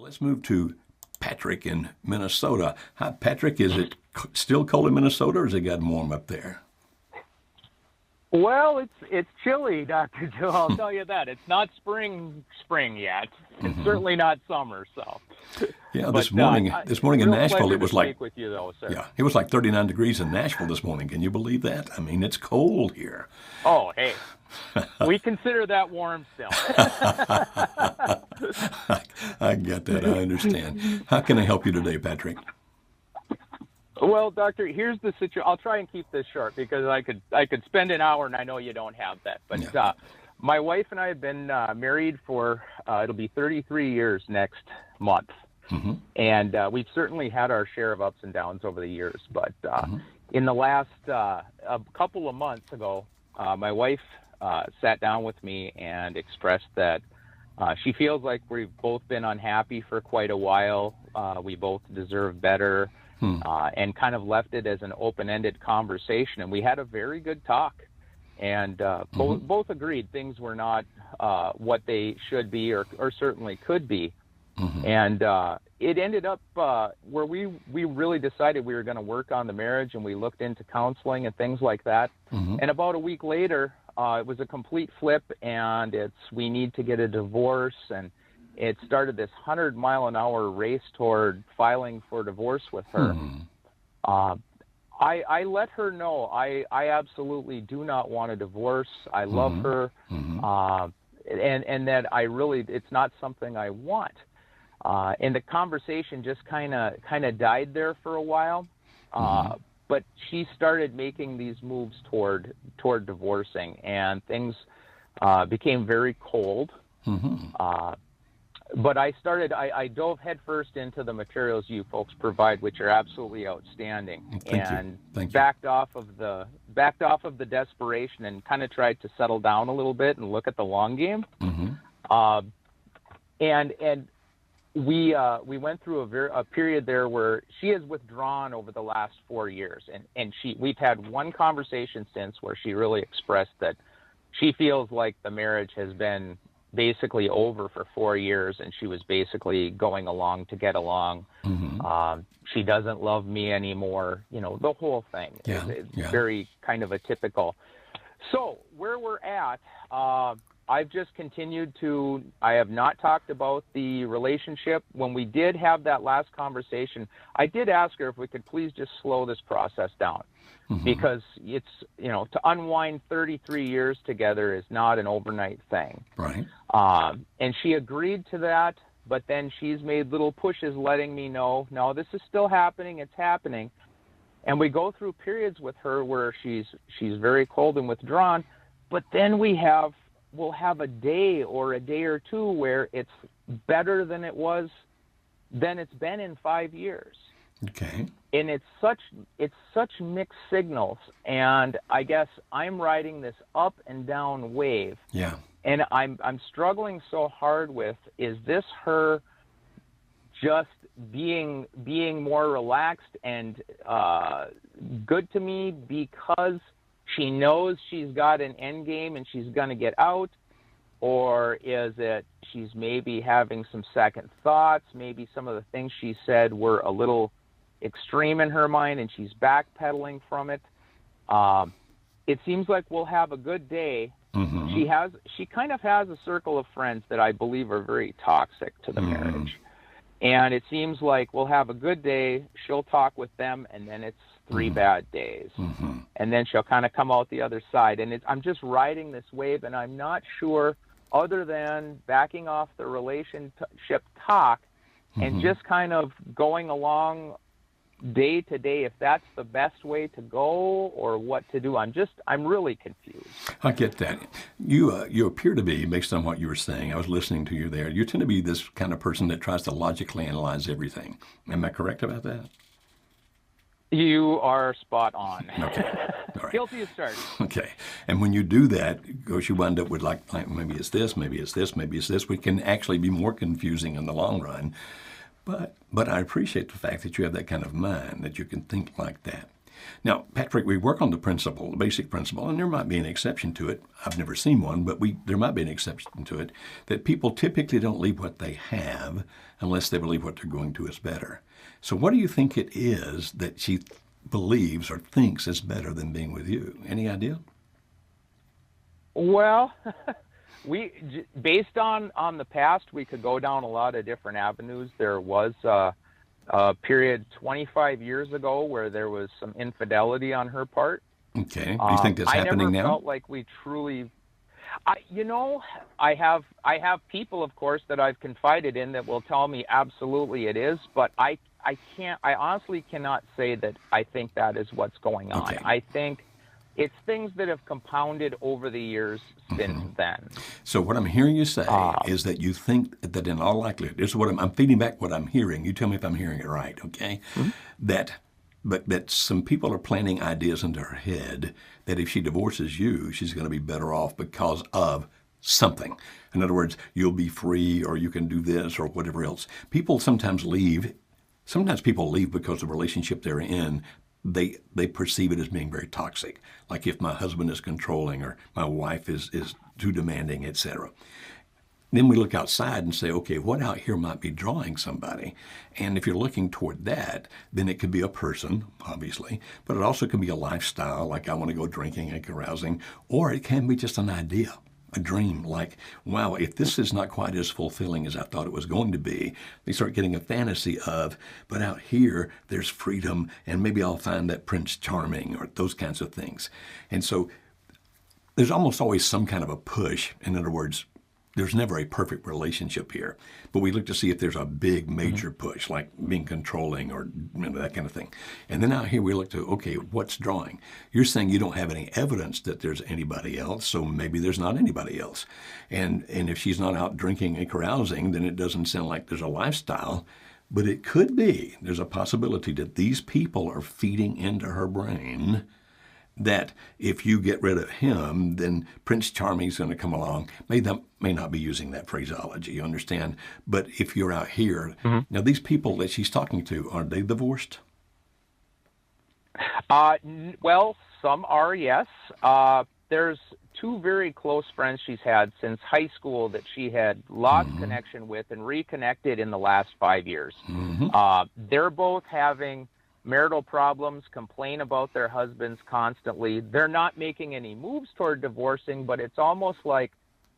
Let's move to Patrick in Minnesota. Hi, Patrick. Is it still cold in Minnesota, or has it gotten warm up there? Well, it's chilly, Dr. Joe. I'll tell you that. It's not spring yet. It's certainly not summer. So. Yeah, this morning in Nashville it was like with you though, sir. Yeah, it was like 39 degrees in Nashville this morning. Can you believe that? I mean, it's cold here. Oh, hey. We consider that warm still. I get that. I understand. How can I help you today, Patrick? Well, Doctor, here's the situation. I'll try and keep this short because I could spend an hour, and I know you don't have that. But Yeah. My wife and I have been married for it'll be 33 years next month, and we've certainly had our share of ups and downs over the years. But in the last a couple of months ago, my wife sat down with me and expressed that she feels like we've both been unhappy for quite a while. We both deserve better. And kind of left it as an open-ended conversation. And we had a very good talk. And both agreed things were not what they should be or certainly could be. And it ended up where we really decided we were going to work on the marriage, and we looked into counseling and things like that. And about a week later, it was a complete flip, and we need to get a divorce, and it started this 100-mile-an-hour race toward filing for divorce with her. I let her know I absolutely do not want a divorce. I love her, and that it's not something I want. And the conversation just kind of died there for a while. But she started making these moves toward divorcing, and things became very cold. But I dove headfirst into the materials you folks provide, which are absolutely outstanding. Thank you. Backed off of the desperation and kind of tried to settle down a little bit and look at the long game. And we went through a period there where she has withdrawn over the last 4 years, and we've had one conversation since where she really expressed that she feels like the marriage has been basically over for 4 years, and she was basically going along to get along. She doesn't love me anymore. The whole thing. It's very kind of a typical. So where we're at, I've just continued I have not talked about the relationship. When we did have that last conversation, I did ask her if we could please just slow this process down. Because it's, to unwind 33 years together is not an overnight thing. Right. And she agreed to that, but then she's made little pushes letting me know, no, this is still happening. It's happening. And we go through periods with her where she's very cold and withdrawn, but then we'll have a day or a day or two where it's better than it's been in 5 years. Okay. And it's such mixed signals, and I guess I'm riding this up and down wave. Yeah. And I'm struggling so hard with, is this her just being more relaxed and good to me because she knows she's got an end game and she's going to get out? Or is it she's maybe having some second thoughts? Maybe some of the things she said were a little extreme in her mind and she's backpedaling from it. It seems like we'll have a good day. She kind of has a circle of friends that I believe are very toxic to the marriage. And it seems like we'll have a good day, she'll talk with them, and then it's 3 bad days. And then she'll kind of come out the other side. And I'm just riding this wave, and I'm not sure, other than backing off the relationship talk and just kind of going along day to day, if that's the best way to go or what to do. I'm really confused. I get that. You appear to be, based on what you were saying, I was listening to you there, you tend to be this kind of person that tries to logically analyze everything. Am I correct about that? You are spot on. Okay. All right. Guilty as charged. Okay. And when you do that, of course, you wind up with like maybe it's this, maybe it's this, maybe it's this, which can actually be more confusing in the long run. But I appreciate the fact that you have that kind of mind, that you can think like that. Now, Patrick, we work on the principle, the basic principle, and there might be an exception to it. I've never seen one, but there might be an exception to it, that people typically don't leave what they have unless they believe what they're going to is better. So what do you think it is that she believes or thinks is better than being with you? Any idea? Well, based on the past, we could go down a lot of different avenues. There was a period 25 years ago where there was some infidelity on her part. Okay. Do you think that's happening now? I never felt like we truly. I have people, of course, that I've confided in that will tell me absolutely it is, but I honestly cannot say that I think that is what's going on. Okay. I think it's things that have compounded over the years since then. So what I'm hearing you say is that you think that in all likelihood, this is what I'm feeding back what I'm hearing. You tell me if I'm hearing it right, okay? Mm-hmm. That some people are planting ideas into her head that if she divorces you, she's going to be better off because of something. In other words, you'll be free, or you can do this, or whatever else. People sometimes leave. Sometimes people leave because the relationship they're in, they perceive it as being very toxic. Like if my husband is controlling or my wife is too demanding, etc. Then we look outside and say, okay, what out here might be drawing somebody? And if you're looking toward that, then it could be a person, obviously, but it also can be a lifestyle, like I want to go drinking and carousing, or it can be just an idea, a dream, like, wow, if this is not quite as fulfilling as I thought it was going to be, they start getting a fantasy of, but out here, there's freedom, and maybe I'll find that Prince Charming, or those kinds of things. And so there's almost always some kind of a push. In other words, there's never a perfect relationship here, but we look to see if there's a big major push, like being controlling or that kind of thing. And then out here we look to, okay, what's drawing? You're saying you don't have any evidence that there's anybody else, so maybe there's not anybody else. And if she's not out drinking and carousing, then it doesn't sound like there's a lifestyle, but it could be. There's a possibility that these people are feeding into her brain that if you get rid of him, then Prince Charming's going to come along. May not be using that phraseology, you understand? But if you're out here, now these people that she's talking to, are they divorced? Well, some are, yes. There's two very close friends she's had since high school that she had lost connection with and reconnected in the last 5 years. They're both having marital problems, complain about their husbands constantly. They're not making any moves toward divorcing, but it's almost like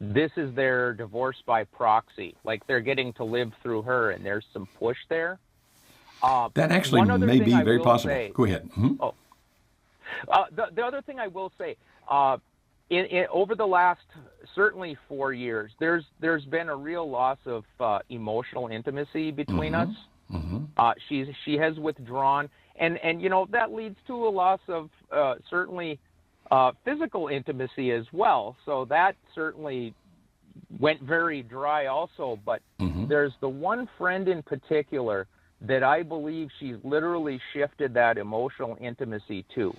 this is their divorce by proxy. Like they're getting to live through her, and there's some push there. That actually may be very possible. Go ahead. The other thing I will say, over the last certainly 4 years, there's been a real loss of emotional intimacy between us. She has withdrawn, and that leads to a loss of certainly physical intimacy as well. So that certainly went very dry also. But there's the one friend in particular that I believe she's literally shifted that emotional intimacy to,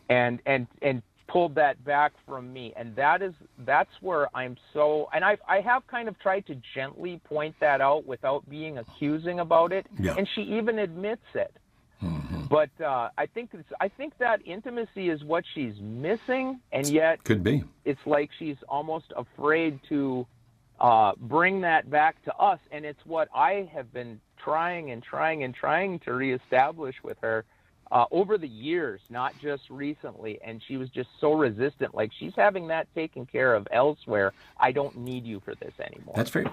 and pulled that back from me. And that's where I'm so, and I have kind of tried to gently point that out without being accusing about it. Yeah. And she even admits it. But I think that intimacy is what she's missing, and yet could be. It's like she's almost afraid to bring that back to us, and it's what I have been trying to reestablish with her over the years, not just recently. And she was just so resistant. Like, she's having that taken care of elsewhere. I don't need you for this anymore. That's very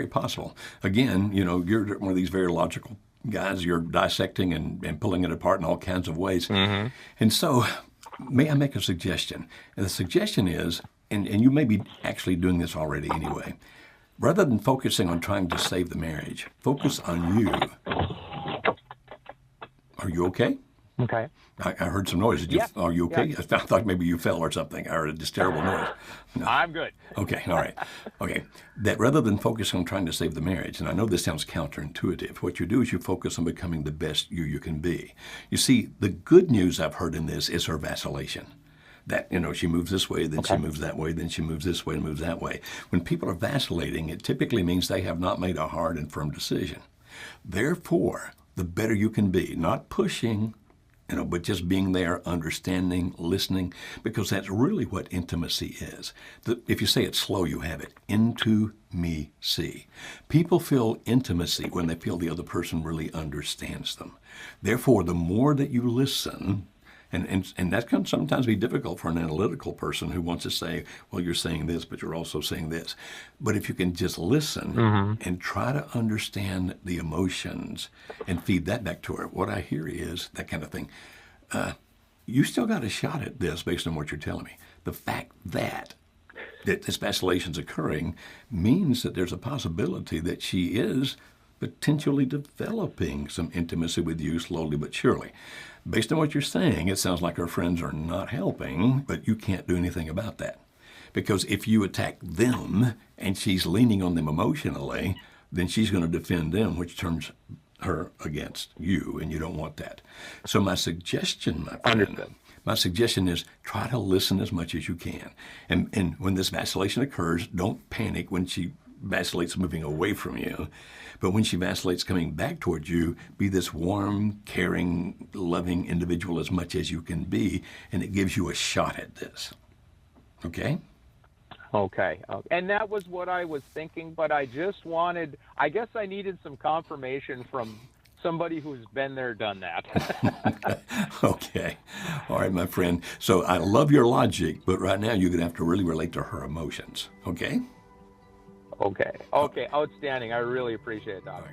possible. Again, you're one of these very logical guys. You're dissecting and pulling it apart in all kinds of ways. And so, may I make a suggestion? And the suggestion is, and you may be actually doing this already anyway, rather than focusing on trying to save the marriage, focus on you. Are you okay? Okay. I heard some noise. Are you okay? Yeah. I thought maybe you fell or something. I heard this terrible noise. No. I'm good. Okay, all right. Okay, that rather than focus on trying to save the marriage, and I know this sounds counterintuitive, what you do is you focus on becoming the best you can be. You see, the good news I've heard in this is her vacillation. That, she moves this way, then she moves that way, then she moves this way and moves that way. When people are vacillating, it typically means they have not made a hard and firm decision. Therefore, the better you can be, not pushing, but just being there, understanding, listening, because that's really what intimacy is. If you say it slow, you have it. Into me see. People feel intimacy when they feel the other person really understands them. Therefore, the more that you listen, and that can sometimes be difficult for an analytical person who wants to say, well, you're saying this, but you're also saying this. But if you can just listen and try to understand the emotions and feed that back to her, what I hear is that kind of thing. You still got a shot at this based on what you're telling me. The fact that this vacillation's occurring means that there's a possibility that she is potentially developing some intimacy with you slowly but surely. Based on what you're saying, it sounds like her friends are not helping, but you can't do anything about that. Because if you attack them and she's leaning on them emotionally, then she's going to defend them, which turns her against you, and you don't want that. So my suggestion, my friend, Understood. my suggestion is try to listen as much as you can. And when this vacillation occurs, don't panic when she vacillates moving away from you. But when she vacillates coming back towards you, be this warm, caring, loving individual as much as you can be, and it gives you a shot at this. Okay? Okay. And that was what I was thinking, but I guess I needed some confirmation from somebody who's been there, done that. Okay. All right, my friend. So I love your logic, but right now you're going to have to really relate to her emotions. Okay? Okay. Outstanding. I really appreciate that. All right.